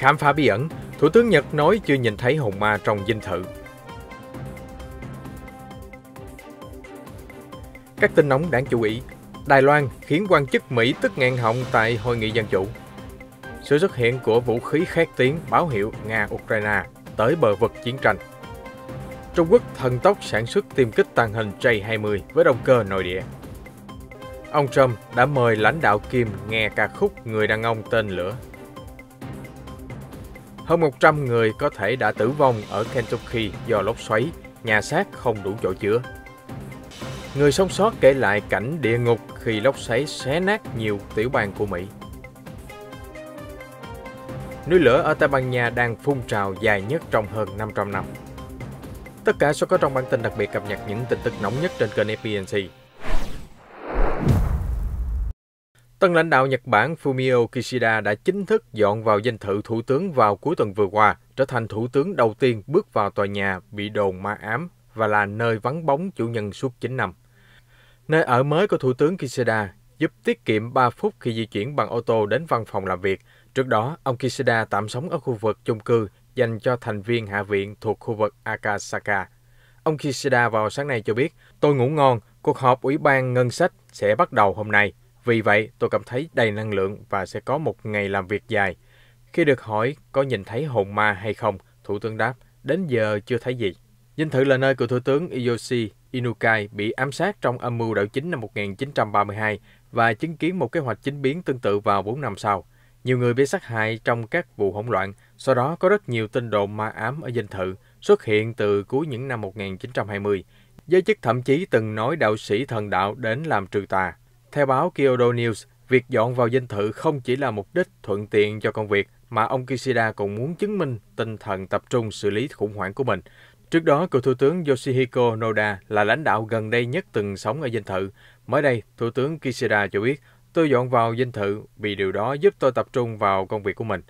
Khám phá bí ẩn, Thủ tướng Nhật nói chưa nhìn thấy hồn ma trong dinh thự. Các tin nóng đáng chú ý. Đài Loan khiến quan chức Mỹ tức nghẹn họng tại hội nghị dân chủ. Sự xuất hiện của vũ khí khét tiếng báo hiệu Nga-Ukraine tới bờ vực chiến tranh. Trung Quốc thần tốc sản xuất tiêm kích tàng hình J-20 với động cơ nội địa. Ông Trump đã mời lãnh đạo Kim nghe ca khúc Người đàn ông tên lửa. Hơn 100 người có thể đã tử vong ở Kentucky do lốc xoáy, nhà xác không đủ chỗ chứa. Người sống sót kể lại cảnh địa ngục khi lốc xoáy xé nát nhiều tiểu bang của Mỹ. Núi lửa ở Tây Ban Nha đang phun trào dài nhất trong hơn 500 năm. Tất cả sẽ có trong bản tin đặc biệt cập nhật những tin tức nóng nhất trên kênh FPNC. Tân lãnh đạo Nhật Bản Fumio Kishida đã chính thức dọn vào dinh thự thủ tướng vào cuối tuần vừa qua, trở thành thủ tướng đầu tiên bước vào tòa nhà bị đồn ma ám và là nơi vắng bóng chủ nhân suốt 9 năm. Nơi ở mới của thủ tướng Kishida giúp tiết kiệm 3 phút khi di chuyển bằng ô tô đến văn phòng làm việc. Trước đó, ông Kishida tạm sống ở khu vực chung cư dành cho thành viên Hạ viện thuộc khu vực Akasaka. Ông Kishida vào sáng nay cho biết, tôi ngủ ngon, cuộc họp Ủy ban Ngân sách sẽ bắt đầu hôm nay. Vì vậy, tôi cảm thấy đầy năng lượng và sẽ có một ngày làm việc dài. Khi được hỏi có nhìn thấy hồn ma hay không, Thủ tướng đáp, đến giờ chưa thấy gì. Dinh thự là nơi của Thủ tướng Iyoshi Inukai bị ám sát trong âm mưu đảo chính năm 1932 và chứng kiến một kế hoạch chính biến tương tự vào 4 năm sau. Nhiều người bị sát hại trong các vụ hỗn loạn, sau đó có rất nhiều tin đồn ma ám ở dinh thự xuất hiện từ cuối những năm 1920. Giới chức thậm chí từng nói đạo sĩ thần đạo đến làm trừ tà. Theo báo Kyodo News, việc dọn vào dinh thự không chỉ là mục đích thuận tiện cho công việc, mà ông Kishida còn muốn chứng minh tinh thần tập trung xử lý khủng hoảng của mình. Trước đó, cựu Thủ tướng Yoshihiko Noda là lãnh đạo gần đây nhất từng sống ở dinh thự. Mới đây, Thủ tướng Kishida cho biết, tôi dọn vào dinh thự vì điều đó giúp tôi tập trung vào công việc của mình.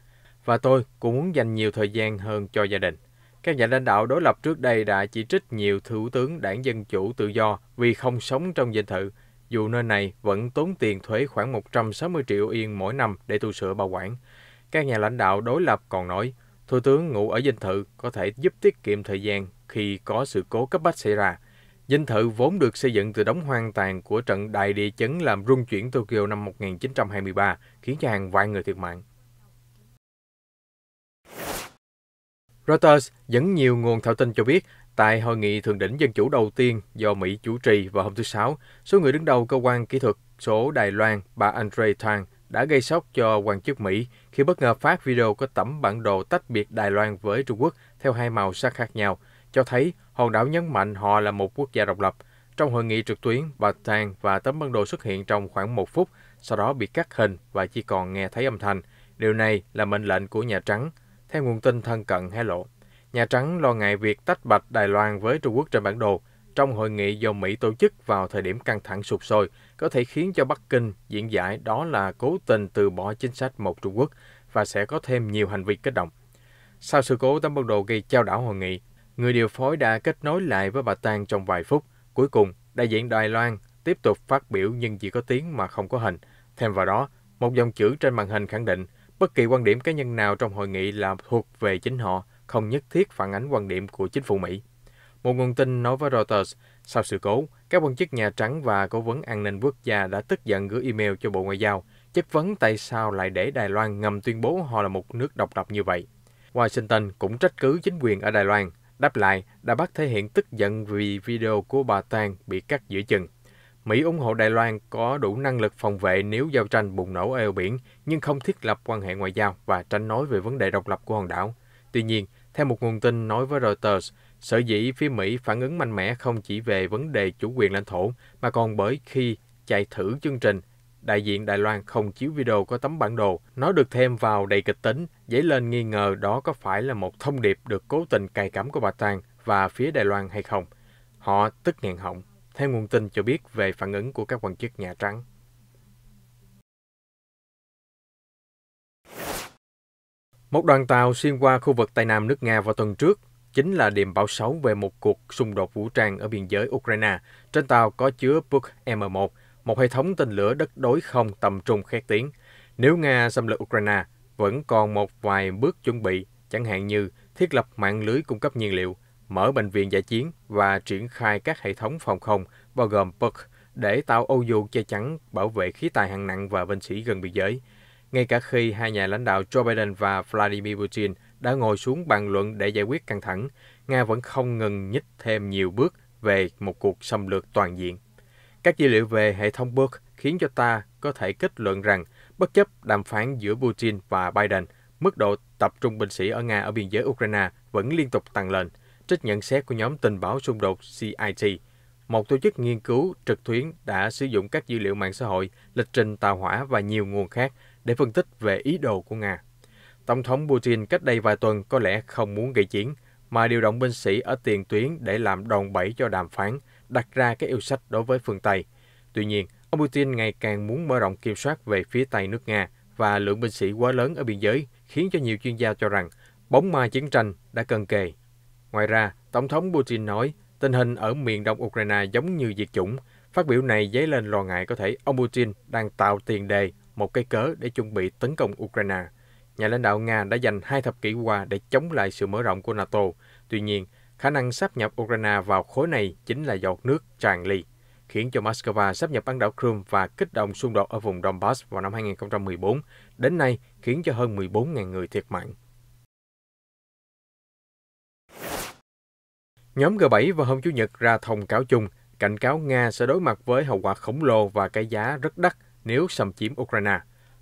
Và tôi cũng muốn dành nhiều thời gian hơn cho gia đình. Các nhà lãnh đạo đối lập trước đây đã chỉ trích nhiều thủ tướng đảng Dân Chủ Tự Do vì không sống trong dinh thự, dù nơi này vẫn tốn tiền thuế khoảng 160 triệu yên mỗi năm để tu sửa bảo quản. Các nhà lãnh đạo đối lập còn nói, thủ tướng ngủ ở dinh thự có thể giúp tiết kiệm thời gian khi có sự cố cấp bách xảy ra. Dinh thự vốn được xây dựng từ đống hoang tàn của trận đại địa chấn làm rung chuyển Tokyo năm 1923, khiến cho hàng vạn người thiệt mạng. Reuters dẫn nhiều nguồn thạo tin cho biết, tại hội nghị thượng đỉnh dân chủ đầu tiên do Mỹ chủ trì vào hôm thứ Sáu, số người đứng đầu cơ quan kỹ thuật số Đài Loan, bà Andre Tang, đã gây sốc cho quan chức Mỹ khi bất ngờ phát video có tấm bản đồ tách biệt Đài Loan với Trung Quốc theo hai màu sắc khác nhau, cho thấy hòn đảo nhấn mạnh họ là một quốc gia độc lập. Trong hội nghị trực tuyến, bà Tang và tấm bản đồ xuất hiện trong khoảng 1 phút, sau đó bị cắt hình và chỉ còn nghe thấy âm thanh. Điều này là mệnh lệnh của Nhà Trắng, theo nguồn tin thân cận hé lộ. Nhà Trắng lo ngại việc tách bạch Đài Loan với Trung Quốc trên bản đồ trong hội nghị do Mỹ tổ chức vào thời điểm căng thẳng sụp sôi có thể khiến cho Bắc Kinh diễn giải đó là cố tình từ bỏ chính sách một Trung Quốc và sẽ có thêm nhiều hành vi kích động. Sau sự cố tấm bản đồ gây chao đảo hội nghị, người điều phối đã kết nối lại với bà Tang trong vài phút. Cuối cùng, đại diện Đài Loan tiếp tục phát biểu nhưng chỉ có tiếng mà không có hình. Thêm vào đó, một dòng chữ trên màn hình khẳng định bất kỳ quan điểm cá nhân nào trong hội nghị là thuộc về chính họ, không nhất thiết phản ánh quan điểm của chính phủ Mỹ. Một nguồn tin nói với Reuters, sau sự cố, các quan chức Nhà Trắng và Cố vấn An ninh Quốc gia đã tức giận gửi email cho Bộ Ngoại giao, chất vấn tại sao lại để Đài Loan ngầm tuyên bố họ là một nước độc lập như vậy. Washington cũng trách cứ chính quyền ở Đài Loan, đáp lại đã bắt thể hiện tức giận vì video của bà Tang bị cắt giữa chừng. Mỹ ủng hộ Đài Loan có đủ năng lực phòng vệ nếu giao tranh bùng nổ ở eo biển, nhưng không thiết lập quan hệ ngoại giao và tránh nói về vấn đề độc lập của hòn đảo. Tuy nhiên, theo một nguồn tin nói với Reuters, sở dĩ phía Mỹ phản ứng mạnh mẽ không chỉ về vấn đề chủ quyền lãnh thổ, mà còn bởi khi chạy thử chương trình, đại diện Đài Loan không chiếu video có tấm bản đồ. Nó được thêm vào đầy kịch tính, dấy lên nghi ngờ đó có phải là một thông điệp được cố tình cài cắm của bà Tang và phía Đài Loan hay không. Họ tức nghẹn họng, theo nguồn tin cho biết về phản ứng của các quan chức Nhà Trắng. Một đoàn tàu xuyên qua khu vực Tây Nam nước Nga vào tuần trước chính là điềm báo xấu về một cuộc xung đột vũ trang ở biên giới Ukraine. Trên tàu có chứa Buk M1, một hệ thống tên lửa đất đối không tầm trung khét tiếng. Nếu Nga xâm lược Ukraine, vẫn còn một vài bước chuẩn bị, chẳng hạn như thiết lập mạng lưới cung cấp nhiên liệu, mở bệnh viện dã chiến và triển khai các hệ thống phòng không, bao gồm PUC, để tạo ô dù che chắn bảo vệ khí tài hạng nặng và binh sĩ gần biên giới. Ngay cả khi hai nhà lãnh đạo Joe Biden và Vladimir Putin đã ngồi xuống bàn luận để giải quyết căng thẳng, Nga vẫn không ngừng nhích thêm nhiều bước về một cuộc xâm lược toàn diện. Các dữ liệu về hệ thống PUC khiến cho ta có thể kết luận rằng, bất chấp đàm phán giữa Putin và Biden, mức độ tập trung binh sĩ ở Nga ở biên giới Ukraine vẫn liên tục tăng lên, trích nhận xét của nhóm tình báo xung đột CIT. Một tổ chức nghiên cứu trực tuyến đã sử dụng các dữ liệu mạng xã hội, lịch trình tàu hỏa và nhiều nguồn khác để phân tích về ý đồ của Nga. Tổng thống Putin cách đây vài tuần có lẽ không muốn gây chiến, mà điều động binh sĩ ở tiền tuyến để làm đòn bẩy cho đàm phán, đặt ra các yêu sách đối với phương Tây. Tuy nhiên, ông Putin ngày càng muốn mở rộng kiểm soát về phía Tây nước Nga và lượng binh sĩ quá lớn ở biên giới khiến cho nhiều chuyên gia cho rằng bóng ma chiến tranh đã cận kề. Ngoài ra, Tổng thống Putin nói tình hình ở miền đông Ukraine giống như diệt chủng. Phát biểu này dấy lên lo ngại có thể ông Putin đang tạo tiền đề, một cái cớ để chuẩn bị tấn công Ukraine. Nhà lãnh đạo Nga đã dành 2 thập kỷ qua để chống lại sự mở rộng của NATO. Tuy nhiên, khả năng sáp nhập Ukraine vào khối này chính là giọt nước tràn ly, khiến cho Moscow sáp nhập bán đảo Crimea và kích động xung đột ở vùng Donbass vào năm 2014, đến nay khiến cho hơn 14.000 người thiệt mạng. Nhóm G7 vào hôm Chủ nhật ra thông cáo chung, cảnh cáo Nga sẽ đối mặt với hậu quả khổng lồ và cái giá rất đắt nếu xâm chiếm Ukraine.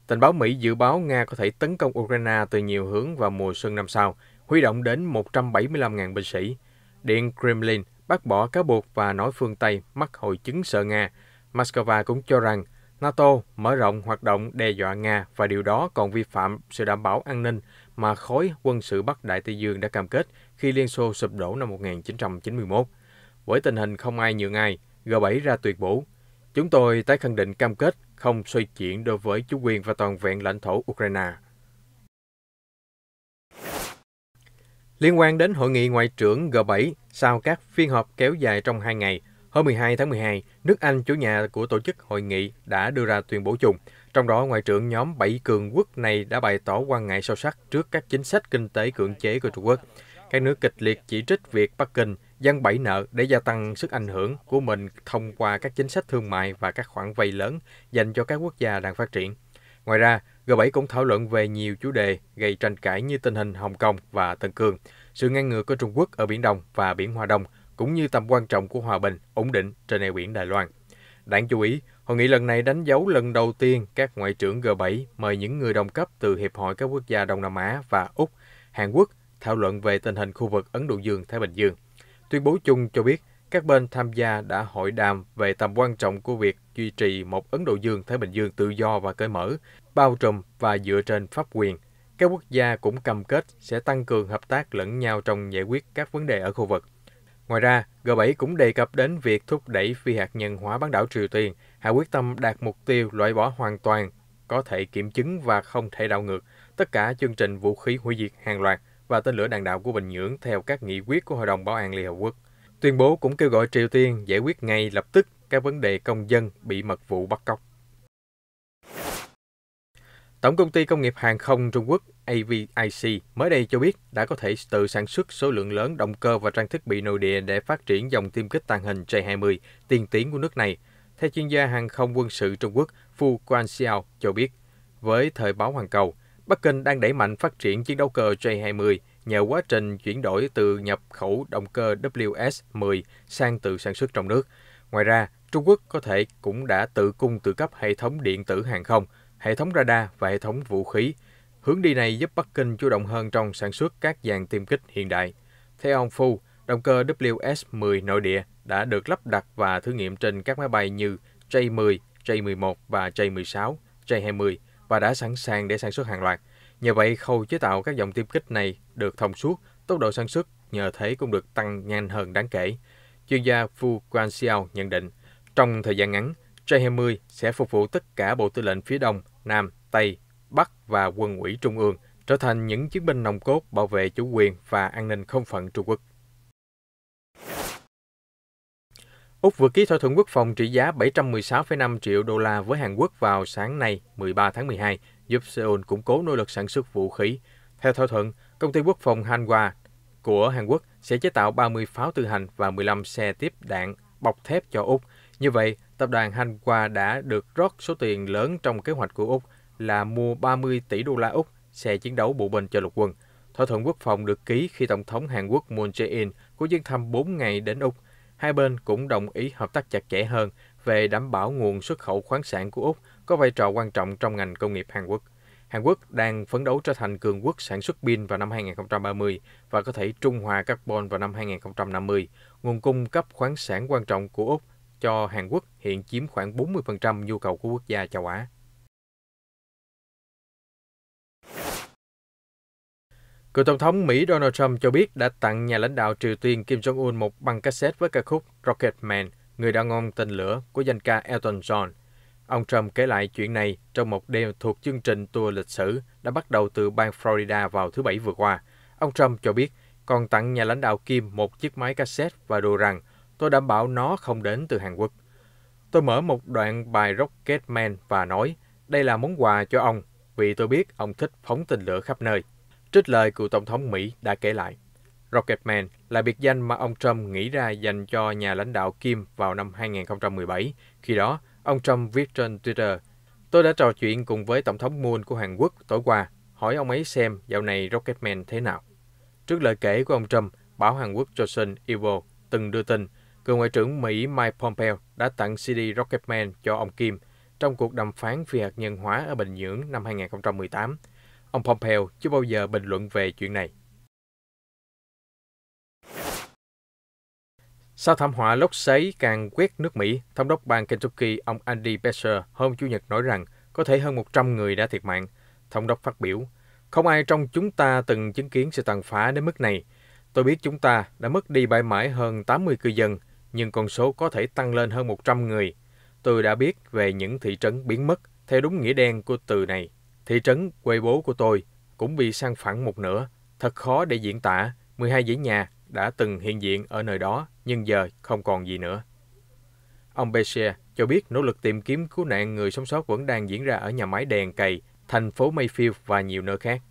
Tình báo Mỹ dự báo Nga có thể tấn công Ukraine từ nhiều hướng vào mùa xuân năm sau, huy động đến 175.000 binh sĩ. Điện Kremlin bác bỏ cáo buộc và nói phương Tây mắc hội chứng sợ Nga. Moscow cũng cho rằng NATO mở rộng hoạt động đe dọa Nga và điều đó còn vi phạm sự đảm bảo an ninh mà khối quân sự Bắc Đại Tây Dương đã cam kết khi Liên Xô sụp đổ năm 1991. Với tình hình không ai nhường ai, G7 ra tuyên bố: "Chúng tôi tái khẳng định cam kết không xoay chuyển đối với chủ quyền và toàn vẹn lãnh thổ Ukraine." Liên quan đến hội nghị ngoại trưởng G7 sau các phiên họp kéo dài trong 2 ngày, hôm 12 tháng 12, nước Anh, chủ nhà của tổ chức hội nghị, đã đưa ra tuyên bố chung. Trong đó, Ngoại trưởng nhóm 7 cường quốc này đã bày tỏ quan ngại sâu sắc trước các chính sách kinh tế cưỡng chế của Trung Quốc. Các nước kịch liệt chỉ trích việc Bắc Kinh giăng bẫy nợ để gia tăng sức ảnh hưởng của mình thông qua các chính sách thương mại và các khoản vay lớn dành cho các quốc gia đang phát triển. Ngoài ra, G7 cũng thảo luận về nhiều chủ đề gây tranh cãi như tình hình Hồng Kông và Tân Cương, sự ngang ngược của Trung Quốc ở Biển Đông và Biển Hoa Đông, cũng như tầm quan trọng của hòa bình, ổn định trên eo biển Đài Loan. Đáng chú ý, hội nghị lần này đánh dấu lần đầu tiên các ngoại trưởng G7 mời những người đồng cấp từ Hiệp hội các quốc gia Đông Nam Á và Úc, Hàn Quốc thảo luận về tình hình khu vực Ấn Độ Dương-Thái Bình Dương. Tuyên bố chung cho biết các bên tham gia đã hội đàm về tầm quan trọng của việc duy trì một Ấn Độ Dương-Thái Bình Dương tự do và cởi mở, bao trùm và dựa trên pháp quyền. Các quốc gia cũng cam kết sẽ tăng cường hợp tác lẫn nhau trong giải quyết các vấn đề ở khu vực. Ngoài ra, G7 cũng đề cập đến việc thúc đẩy phi hạt nhân hóa bán đảo Triều Tiên, hạ quyết tâm đạt mục tiêu loại bỏ hoàn toàn, có thể kiểm chứng và không thể đảo ngược tất cả chương trình vũ khí hủy diệt hàng loạt và tên lửa đạn đạo của Bình Nhưỡng theo các nghị quyết của Hội đồng Bảo an Liên Hợp Quốc. Tuyên bố cũng kêu gọi Triều Tiên giải quyết ngay lập tức các vấn đề công dân bị mật vụ bắt cóc. Tổng công ty công nghiệp hàng không Trung Quốc AVIC mới đây cho biết đã có thể tự sản xuất số lượng lớn động cơ và trang thiết bị nội địa để phát triển dòng tiêm kích tàng hình J-20 tiên tiến của nước này. Theo chuyên gia hàng không quân sự Trung Quốc Fu Guangxiao cho biết, với Thời báo Hoàn Cầu, Bắc Kinh đang đẩy mạnh phát triển chiến đấu cơ J-20 nhờ quá trình chuyển đổi từ nhập khẩu động cơ WS-10 sang tự sản xuất trong nước. Ngoài ra, Trung Quốc có thể cũng đã tự cung tự cấp hệ thống điện tử hàng không, hệ thống radar và hệ thống vũ khí. Hướng đi này giúp Bắc Kinh chủ động hơn trong sản xuất các dàn tiêm kích hiện đại. Theo ông Fu, động cơ WS-10 nội địa đã được lắp đặt và thử nghiệm trên các máy bay như J-10, J-11 và J-16, J-20 và đã sẵn sàng để sản xuất hàng loạt. Nhờ vậy, khâu chế tạo các dòng tiêm kích này được thông suốt, tốc độ sản xuất nhờ thế cũng được tăng nhanh hơn đáng kể. Chuyên gia Fu Guangxiao nhận định, trong thời gian ngắn, J-20 sẽ phục vụ tất cả Bộ Tư lệnh phía Đông, Nam, Tây, Bắc và Quân ủy Trung ương, trở thành những chiến binh nòng cốt bảo vệ chủ quyền và an ninh không phận Trung Quốc. Úc vừa ký thỏa thuận quốc phòng trị giá 716,5 triệu đô la với Hàn Quốc vào sáng nay, 13 tháng 12, giúp Seoul củng cố nỗ lực sản xuất vũ khí. Theo thỏa thuận, công ty quốc phòng Hanwha của Hàn Quốc sẽ chế tạo 30 pháo tự hành và 15 xe tiếp đạn bọc thép cho Úc. Như vậy, tập đoàn Hanwha đã được rót số tiền lớn trong kế hoạch của Úc là mua 30 tỷ đô la Úc xe chiến đấu bộ binh cho lục quân. Thỏa thuận quốc phòng được ký khi Tổng thống Hàn Quốc Moon Jae-in có chuyến thăm 4 ngày đến Úc. Hai bên cũng đồng ý hợp tác chặt chẽ hơn về đảm bảo nguồn xuất khẩu khoáng sản của Úc có vai trò quan trọng trong ngành công nghiệp Hàn Quốc. Hàn Quốc đang phấn đấu trở thành cường quốc sản xuất pin vào năm 2030 và có thể trung hòa carbon vào năm 2050. Nguồn cung cấp khoáng sản quan trọng của Úc cho Hàn Quốc hiện chiếm khoảng 40% nhu cầu của quốc gia châu Á. Cựu Tổng thống Mỹ Donald Trump cho biết đã tặng nhà lãnh đạo Triều Tiên Kim Jong-un một băng cassette với ca khúc Rocket Man, người đàn ông tên lửa của danh ca Elton John. Ông Trump kể lại chuyện này trong một đêm thuộc chương trình tour lịch sử đã bắt đầu từ bang Florida vào thứ Bảy vừa qua. Ông Trump cho biết còn tặng nhà lãnh đạo Kim một chiếc máy cassette và đồ rằng tôi đảm bảo nó không đến từ Hàn Quốc. Tôi mở một đoạn bài Rocket Man và nói đây là món quà cho ông vì tôi biết ông thích phóng tên lửa khắp nơi. Trích lời cựu Tổng thống Mỹ đã kể lại. Rocket Man là biệt danh mà ông Trump nghĩ ra dành cho nhà lãnh đạo Kim vào năm 2017. Khi đó, ông Trump viết trên Twitter, tôi đã trò chuyện cùng với Tổng thống Moon của Hàn Quốc tối qua, hỏi ông ấy xem dạo này Rocket Man thế nào. Trước lời kể của ông Trump, báo Hàn Quốc Joseon Ilbo từng đưa tin, cựu Ngoại trưởng Mỹ Mike Pompeo đã tặng CD Rocket Man cho ông Kim trong cuộc đàm phán phi hạt nhân hóa ở Bình Nhưỡng năm 2018. Ông Pompeo chưa bao giờ bình luận về chuyện này. Sau thảm họa lốc xoáy càng quét nước Mỹ, Thống đốc bang Kentucky ông Andy Beshear hôm Chủ nhật nói rằng có thể hơn 100 người đã thiệt mạng. Thống đốc phát biểu, không ai trong chúng ta từng chứng kiến sự tàn phá đến mức này. Tôi biết chúng ta đã mất đi bãi mãi hơn 80 cư dân, nhưng con số có thể tăng lên hơn 100 người. Tôi đã biết về những thị trấn biến mất, theo đúng nghĩa đen của từ này. Thị trấn quê bố của tôi cũng bị san phẳng một nửa. Thật khó để diễn tả, 12 dãy nhà đã từng hiện diện ở nơi đó, nhưng giờ không còn gì nữa. Ông Beshear cho biết nỗ lực tìm kiếm cứu nạn người sống sót vẫn đang diễn ra ở nhà máy đèn cày, thành phố Mayfield và nhiều nơi khác.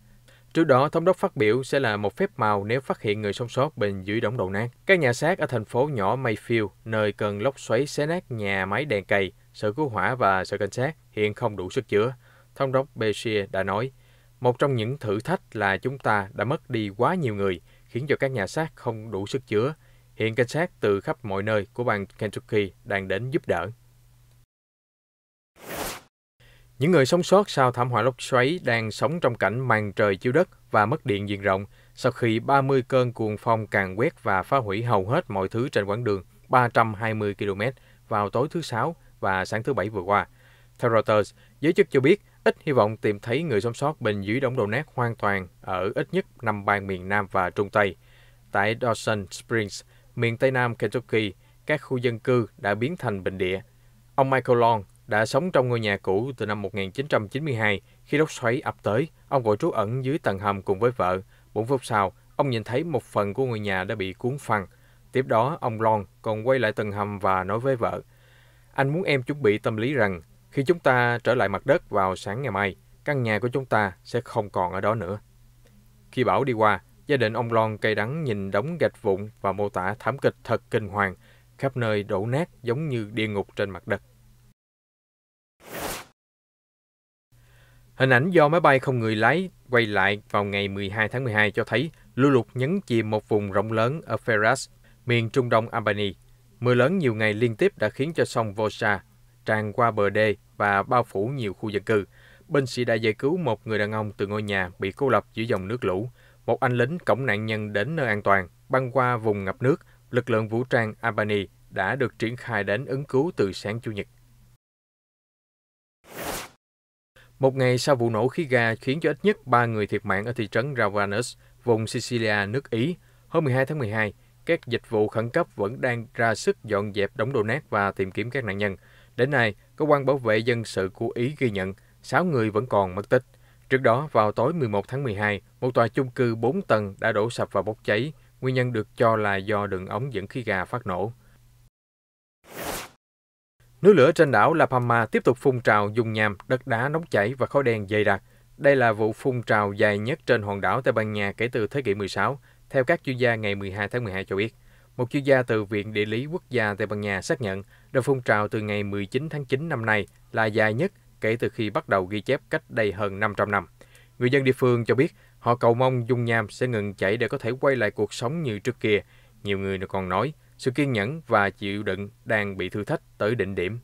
Trước đó, Thống đốc phát biểu sẽ là một phép màu nếu phát hiện người sống sót bên dưới đống đổ nát. Các nhà xác ở thành phố nhỏ Mayfield, nơi cơn lốc xoáy xé nát nhà máy đèn cày, sở cứu hỏa và sở cảnh sát hiện không đủ sức chứa. Thống đốc Beshear đã nói, một trong những thử thách là chúng ta đã mất đi quá nhiều người, khiến cho các nhà xác không đủ sức chứa. Hiện cảnh sát từ khắp mọi nơi của bang Kentucky đang đến giúp đỡ. Những người sống sót sau thảm họa lốc xoáy đang sống trong cảnh màn trời chiếu đất và mất điện diện rộng sau khi 30 cơn cuồng phong càn quét và phá hủy hầu hết mọi thứ trên quãng đường 320 km vào tối thứ Sáu và sáng thứ Bảy vừa qua. Theo Reuters, giới chức cho biết ít hy vọng tìm thấy người sống sót bên dưới đống đổ nát hoàn toàn ở ít nhất 5 bang miền Nam và Trung Tây. Tại Dawson Springs, miền Tây Nam Kentucky, các khu dân cư đã biến thành bình địa. Ông Michael Long đã sống trong ngôi nhà cũ từ năm 1992. Khi lốc xoáy ập tới, ông vội trú ẩn dưới tầng hầm cùng với vợ. 4 phút sau, ông nhìn thấy một phần của ngôi nhà đã bị cuốn phăng. Tiếp đó, ông Long còn quay lại tầng hầm và nói với vợ, anh muốn em chuẩn bị tâm lý rằng khi chúng ta trở lại mặt đất vào sáng ngày mai, căn nhà của chúng ta sẽ không còn ở đó nữa. Khi bão đi qua, gia đình ông Long cay đắng nhìn đống gạch vụn và mô tả thảm kịch thật kinh hoàng, khắp nơi đổ nát giống như địa ngục trên mặt đất. Hình ảnh do máy bay không người lái quay lại vào ngày 12 tháng 12 cho thấy lũ lụt nhấn chìm một vùng rộng lớn ở Ferraz, miền Trung Đông Albany. Mưa lớn nhiều ngày liên tiếp đã khiến cho sông Volga tràn qua bờ đê và bao phủ nhiều khu dân cư. Binh sĩ đã giải cứu một người đàn ông từ ngôi nhà bị cô lập giữa dòng nước lũ. Một anh lính cõng nạn nhân đến nơi an toàn, băng qua vùng ngập nước. Lực lượng vũ trang Albany đã được triển khai đến ứng cứu từ sáng Chủ nhật. Một ngày sau vụ nổ khí ga khiến cho ít nhất 3 người thiệt mạng ở thị trấn Ravanus, vùng Sicilia, nước Ý, hôm 12 tháng 12, các dịch vụ khẩn cấp vẫn đang ra sức dọn dẹp đống đổ nát và tìm kiếm các nạn nhân. Đến nay, cơ quan bảo vệ dân sự của Ý ghi nhận 6 người vẫn còn mất tích. Trước đó, vào tối 11 tháng 12, một tòa chung cư 4 tầng đã đổ sập và bốc cháy. Nguyên nhân được cho là do đường ống dẫn khí ga phát nổ. Núi lửa trên đảo La Palma tiếp tục phun trào dung nham, đất đá nóng chảy và khói đen dày đặc. Đây là vụ phun trào dài nhất trên hòn đảo Tây Ban Nha kể từ thế kỷ 16, theo các chuyên gia ngày 12 tháng 12 cho biết. Một chuyên gia từ Viện Địa lý Quốc gia Tây Ban Nha xác nhận đợt phun trào từ ngày 19 tháng 9 năm nay là dài nhất kể từ khi bắt đầu ghi chép cách đây hơn 500 năm. Người dân địa phương cho biết họ cầu mong dung nham sẽ ngừng chảy để có thể quay lại cuộc sống như trước kia. Nhiều người còn nói sự kiên nhẫn và chịu đựng đang bị thử thách tới đỉnh điểm.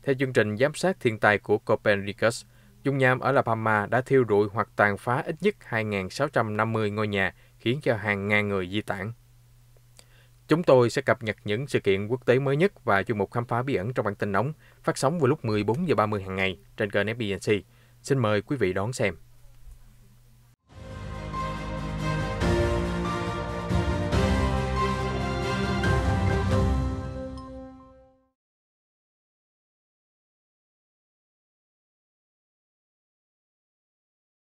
Theo chương trình giám sát thiên tai của Copernicus, dung nham ở La Palma đã thiêu rụi hoặc tàn phá ít nhất 2.650 ngôi nhà, khiến cho hàng ngàn người di tản. Chúng tôi sẽ cập nhật những sự kiện quốc tế mới nhất và chuyên mục khám phá bí ẩn trong bản tin nóng, phát sóng vào lúc 14:30 hàng ngày trên kênh FBNC. Xin mời quý vị đón xem.